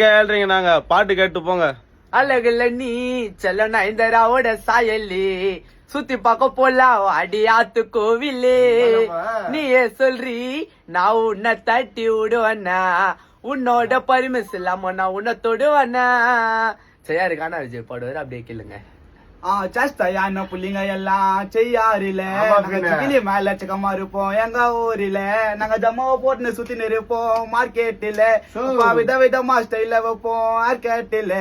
கேள்றீங்க நாங்க பாட்டு கேட்டு போங்க. அழகுல நீ செல்ல நயன்தாராவோட சாயல்லி சுத்தி பார்க்க போலாம் அடி ஆத்து கோவிலே. நீயே சொல்றி நான் உன்னை தட்டி விடுவண்ணா, உன்னோட பர்மிஸ் இல்லாம நான் உன்னை தொடுவண்ணா. சரியா இருக்கானா விஜய் பாடுவாரு, அப்படியே கேளுங்க. சஸ்தையான புள்ளிங்க எல்லாம் செய்யாறில கிளி மேல சிக்கமா இருப்போம் எங்க ஊரில. நாங்க ஜமாவை போட்டு சுத்தி இருப்போம் மார்க்கெட்டில. வித விதமா ஸ்டைல வைப்போம் மார்க்கெட்டில.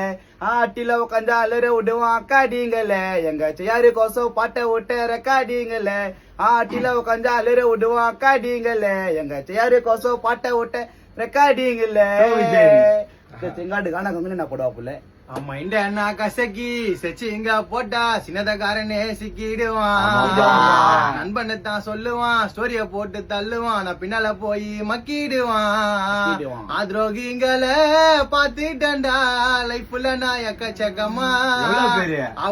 ஆட்டில உட்காந்தால விடுவான் காடிங்கள. எங்க செய்யாரு கோசம் பாட்டை விட்டு ரெக்காடிங்கள. ஆட்டில உட்காந்தால விடுவான் காடிங்கள. எங்க செய்யாரு கோசம் பாட்டை விட்டு ரெக்காடிங்கள. செங்காடு காண கங்கன்னு நான் போடுவா புள்ள. ஆமா இந்த அண்ணா கசக்கி செச்சு இங்க போட்டா சின்னதக்காரனே சிக்கிடுவான். நண்பனை தான் சொல்லுவான், ஸ்டோரிய போட்டு தள்ளுவான், நான் பின்னால போய் மக்கிடுவான். ஆத்ரோகிங்களை பாத்துட்டா லைஃப்ல நான் எக்கச்சக்கமா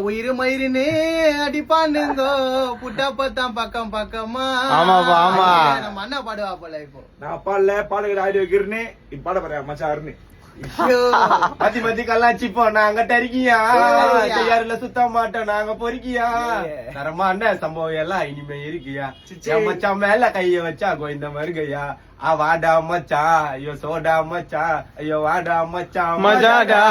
உயிர் மயிருன்னு அடிப்பானுங்கோ புட்டா பத்தாம் பக்கம் பக்கமா. நம்ம அண்ணா பாடுவா போல. இப்போ நான் பாடல பாடுகிற ஆடியோ கிருன்னு இப்ப பாட போறேன் மச்சாருன்னு. மத்தி மத்தி கல்லாச்சிப்போ நாங்க டரிக்கியா யாருல சுத்த மாட்டோம் நாங்க பொறுக்கியா. தரமான சம்பவம் எல்லாம் இனிமே இருக்கியா. மச்சான் மேல கைய வச்சா கோயந்த மருகையா. வாடா மச்சான் ஐயோ சோடா மச்சான் ஐயோ வாடா மச்சான் மஜாடா.